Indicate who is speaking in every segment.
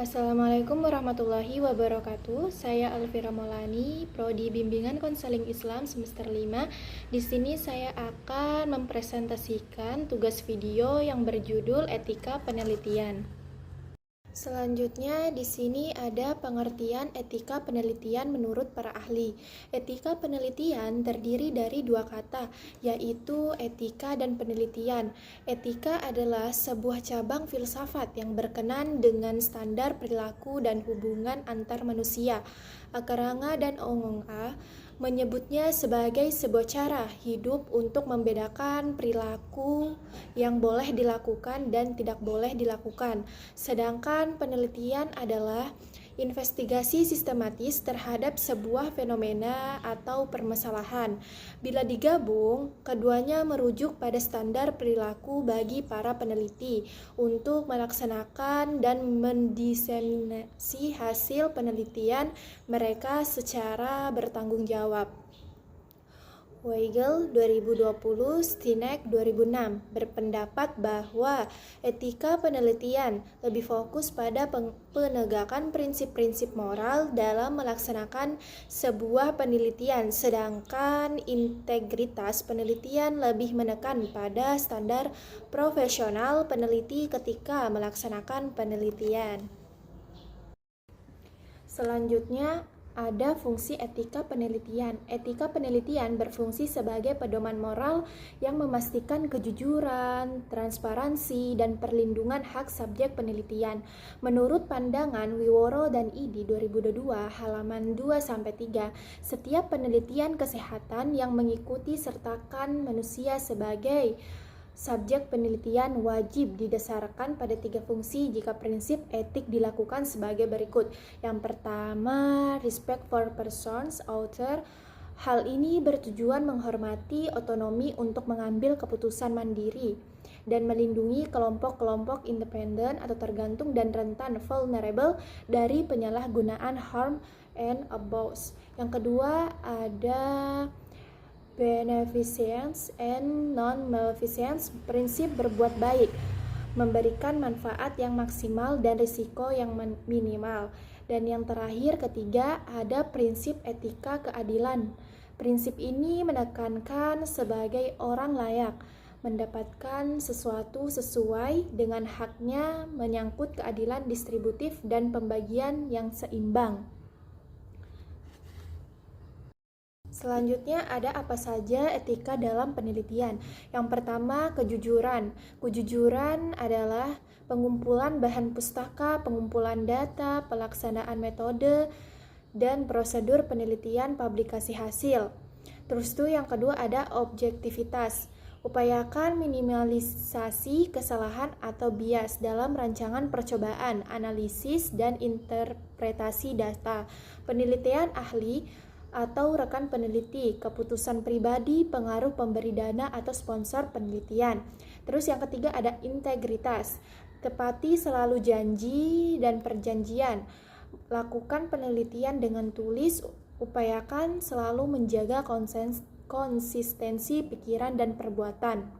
Speaker 1: Assalamualaikum warahmatullahi wabarakatuh. Saya Alvira Maulani, Prodi Bimbingan Konseling Islam semester 5. Di sini saya akan mempresentasikan tugas video yang berjudul Etika Penelitian. Selanjutnya di sini ada pengertian etika penelitian menurut para ahli. Etika penelitian terdiri dari dua kata, yaitu etika dan penelitian. Etika adalah sebuah cabang filsafat yang berkenan dengan standar perilaku dan hubungan antar manusia. Akaranga dan Ongonga menyebutnya sebagai sebuah cara hidup untuk membedakan perilaku yang boleh dilakukan dan tidak boleh dilakukan. Sedangkan penelitian adalah investigasi sistematis terhadap sebuah fenomena atau permasalahan. Bila digabung, keduanya merujuk pada standar perilaku bagi para peneliti untuk melaksanakan dan mendiseminasi hasil penelitian mereka secara bertanggung jawab. Weigel 2020, Stinek 2006 berpendapat bahwa etika penelitian lebih fokus pada penegakan prinsip-prinsip moral dalam melaksanakan sebuah penelitian, sedangkan integritas penelitian lebih menekan pada standar profesional peneliti ketika melaksanakan penelitian. Selanjutnya ada fungsi etika penelitian. Etika penelitian berfungsi sebagai pedoman moral yang memastikan kejujuran, transparansi, dan perlindungan hak subjek penelitian. Menurut pandangan Wiworo dan Idi 2022 halaman 2-3, setiap penelitian kesehatan yang mengikuti sertakan manusia sebagai subjek penelitian wajib didasarkan pada 3 fungsi jika prinsip etik dilakukan sebagai berikut. Yang pertama, respect for persons, author. Hal ini bertujuan menghormati otonomi untuk mengambil keputusan mandiri dan melindungi kelompok-kelompok independen atau tergantung dan rentan vulnerable dari penyalahgunaan harm and abuse. Yang kedua ada beneficence and non-maleficence, prinsip berbuat baik, memberikan manfaat yang maksimal dan risiko yang minimal. Dan yang terakhir ketiga ada prinsip etika keadilan. Prinsip ini menekankan sebagai orang layak mendapatkan sesuatu sesuai dengan haknya, menyangkut keadilan distributif dan pembagian yang seimbang. Selanjutnya ada apa saja etika dalam penelitian. Yang pertama, kejujuran. Kejujuran adalah pengumpulan bahan pustaka, pengumpulan data, pelaksanaan metode, dan prosedur penelitian publikasi hasil. Terus tuh yang kedua ada objektivitas. Upayakan minimalisasi kesalahan atau bias dalam rancangan percobaan, analisis, dan interpretasi data. Penelitian ahli atau rekan peneliti, keputusan pribadi, pengaruh pemberi dana atau sponsor penelitian. Terus yang ketiga ada integritas. Tepati selalu janji dan perjanjian. Lakukan penelitian dengan tulis, upayakan selalu menjaga konsistensi pikiran dan perbuatan.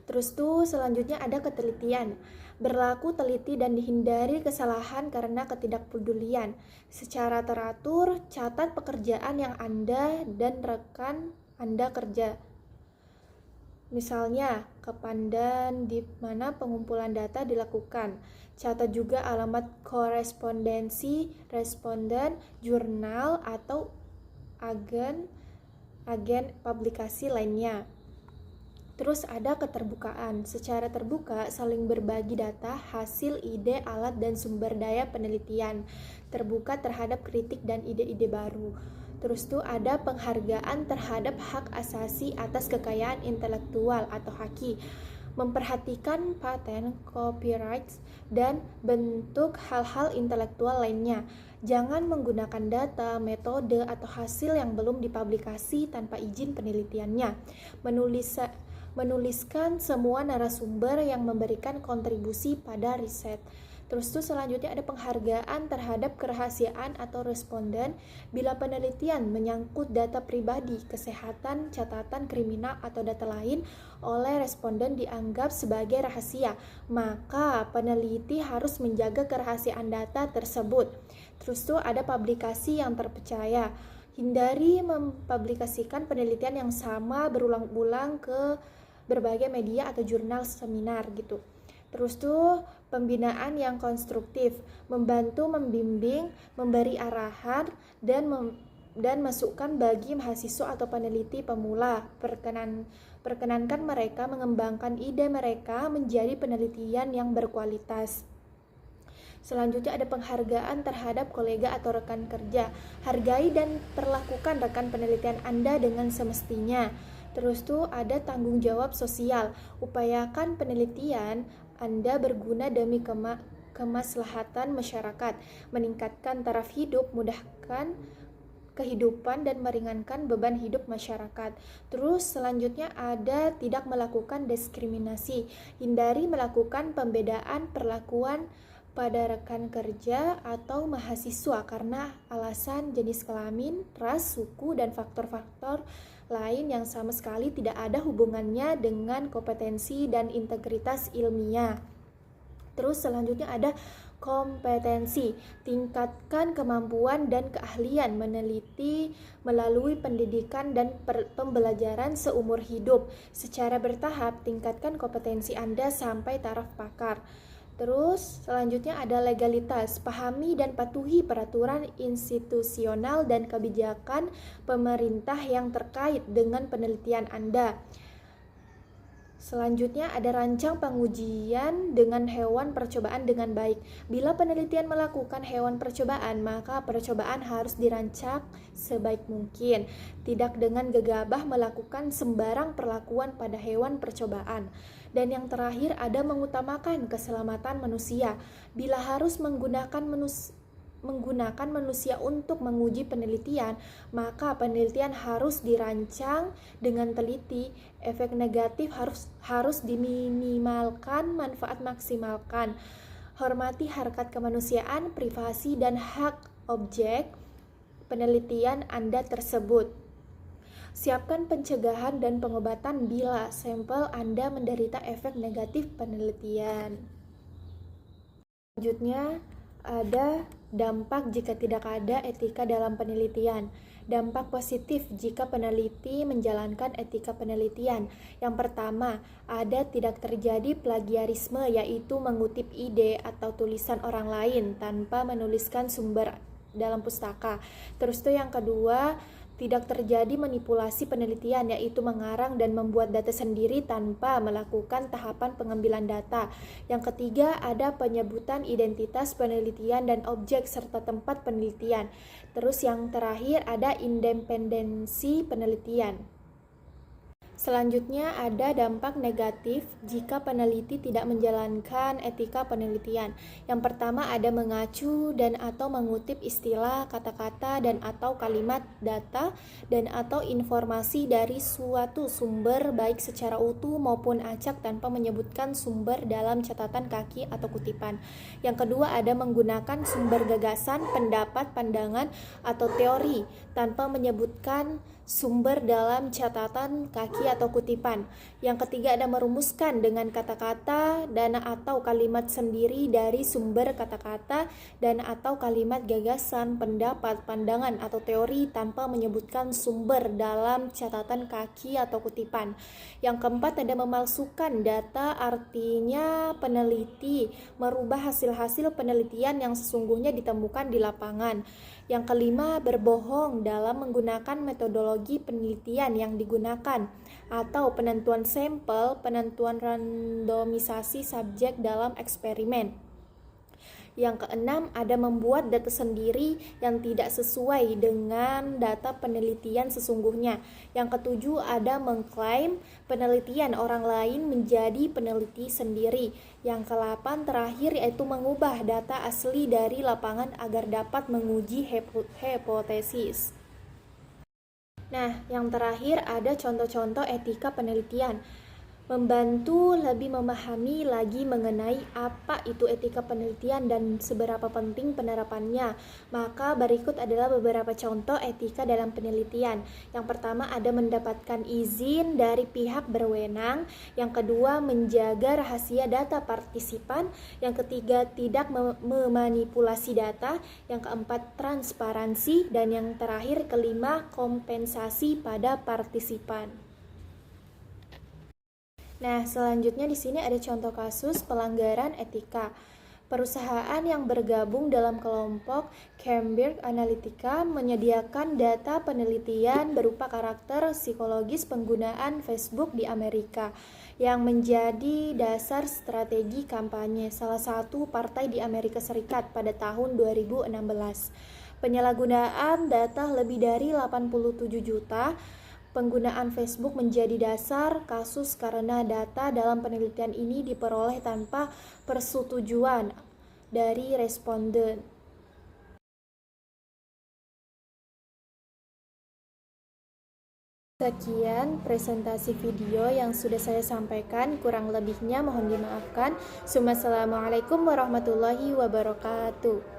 Speaker 1: Terus tuh selanjutnya ada ketelitian. Berlaku teliti dan dihindari kesalahan karena ketidakpedulian. Secara teratur, catat pekerjaan yang Anda dan rekan Anda kerja. Misalnya, kepandan di mana pengumpulan data dilakukan. Catat juga alamat korespondensi, responden, jurnal, atau agen publikasi lainnya. Terus ada keterbukaan. Secara terbuka, saling berbagi data, hasil, ide, alat, dan sumber daya penelitian. Terbuka terhadap kritik dan ide-ide baru. Terus tuh ada penghargaan terhadap hak asasi atas kekayaan intelektual atau haki. Memperhatikan paten, copyright, dan bentuk hal-hal intelektual lainnya. Jangan menggunakan data, metode, atau hasil yang belum dipublikasi tanpa izin penelitiannya. Menuliskan semua narasumber yang memberikan kontribusi pada riset. Terus tuh selanjutnya ada penghargaan terhadap kerahasiaan atau responden bila penelitian menyangkut data pribadi, kesehatan, catatan kriminal atau data lain oleh responden dianggap sebagai rahasia, maka peneliti harus menjaga kerahasiaan data tersebut. Terus tuh ada publikasi yang terpercaya. Hindari mempublikasikan penelitian yang sama berulang-ulang ke berbagai media atau jurnal seminar gitu. Terus tuh pembinaan yang konstruktif, membantu membimbing, memberi arahan dan masukan bagi mahasiswa atau peneliti pemula. Perkenankan mereka mengembangkan ide mereka menjadi penelitian yang berkualitas. Selanjutnya ada penghargaan terhadap kolega atau rekan kerja. Hargai dan perlakukan rekan penelitian Anda dengan semestinya. Terus tuh ada tanggung jawab sosial. Upayakan penelitian Anda berguna demi kemaslahatan masyarakat, meningkatkan taraf hidup, mudahkan kehidupan dan meringankan beban hidup masyarakat. Terus selanjutnya ada tidak melakukan diskriminasi. Hindari melakukan pembedaan perlakuan pada rekan kerja atau mahasiswa karena alasan jenis kelamin, ras, suku, dan faktor-faktor lain yang sama sekali tidak ada hubungannya dengan kompetensi dan integritas ilmiah. Terus selanjutnya ada kompetensi. Tingkatkan kemampuan dan keahlian meneliti melalui pendidikan dan pembelajaran seumur hidup. Secara bertahap, tingkatkan kompetensi Anda sampai taraf pakar. Terus selanjutnya ada legalitas. Pahami dan patuhi peraturan institusional dan kebijakan pemerintah yang terkait dengan penelitian Anda. Selanjutnya ada rancang pengujian dengan hewan percobaan dengan baik. Bila penelitian melakukan hewan percobaan, maka percobaan harus dirancang sebaik mungkin, tidak dengan gegabah melakukan sembarang perlakuan pada hewan percobaan. Dan yang terakhir ada mengutamakan keselamatan manusia. Bila harus menggunakan manusia untuk menguji penelitian, maka penelitian harus dirancang dengan teliti, efek negatif harus diminimalkan, manfaat maksimalkan. Hormati harkat kemanusiaan, privasi, dan hak objek penelitian Anda tersebut. Siapkan pencegahan dan pengobatan bila sampel Anda menderita efek negatif penelitian. Selanjutnya ada dampak jika tidak ada etika dalam penelitian. Dampak positif jika peneliti menjalankan etika penelitian. Yang pertama, ada tidak terjadi plagiarisme, yaitu mengutip ide atau tulisan orang lain tanpa menuliskan sumber dalam pustaka. Terus tuh yang kedua, tidak terjadi manipulasi penelitian, yaitu mengarang dan membuat data sendiri tanpa melakukan tahapan pengambilan data. Yang ketiga, ada penyebutan identitas penelitian dan objek serta tempat penelitian. Terus yang terakhir ada independensi penelitian. Selanjutnya ada dampak negatif jika peneliti tidak menjalankan etika penelitian. Yang pertama ada mengacu dan atau mengutip istilah, kata-kata dan atau kalimat data dan atau informasi dari suatu sumber baik secara utuh maupun acak tanpa menyebutkan sumber dalam catatan kaki atau kutipan. Yang kedua ada menggunakan sumber gagasan, pendapat, pandangan atau teori tanpa menyebutkan sumber dalam catatan kaki atau kutipan. Yang ketiga ada merumuskan dengan kata-kata dan atau kalimat sendiri dari sumber kata-kata dan atau kalimat gagasan, pendapat, pandangan atau teori tanpa menyebutkan sumber dalam catatan kaki atau kutipan. Yang keempat ada memalsukan data, artinya peneliti merubah hasil-hasil penelitian yang sesungguhnya ditemukan di lapangan. Yang kelima, berbohong dalam menggunakan metodologi penelitian yang digunakan atau penentuan sampel, penentuan randomisasi subjek dalam eksperimen. Yang keenam, ada membuat data sendiri yang tidak sesuai dengan data penelitian sesungguhnya. Yang ketujuh, ada mengklaim penelitian orang lain menjadi peneliti sendiri. Yang ke-8 terakhir yaitu mengubah data asli dari lapangan agar dapat menguji hipotesis. Nah, yang terakhir ada contoh-contoh etika penelitian. membantu lebih memahami lagi mengenai apa itu etika penelitian dan seberapa penting penerapannya. Maka berikut adalah beberapa contoh etika dalam penelitian. Yang pertama ada mendapatkan izin dari pihak berwenang. Yang kedua menjaga rahasia data partisipan. Yang ketiga tidak memanipulasi data. Yang keempat transparansi. Dan yang terakhir kelima kompensasi pada partisipan. Nah, selanjutnya di sini ada contoh kasus pelanggaran etika. Perusahaan yang bergabung dalam kelompok Cambridge Analytica menyediakan data penelitian berupa karakter psikologis penggunaan Facebook di Amerika yang menjadi dasar strategi kampanye salah satu partai di Amerika Serikat pada tahun 2016. Penyalahgunaan data lebih dari 87 juta penggunaan Facebook menjadi dasar kasus karena data dalam penelitian ini diperoleh tanpa persetujuan dari responden. Sekian presentasi video yang sudah saya sampaikan, kurang lebihnya mohon dimaafkan. Assalamualaikum warahmatullahi wabarakatuh.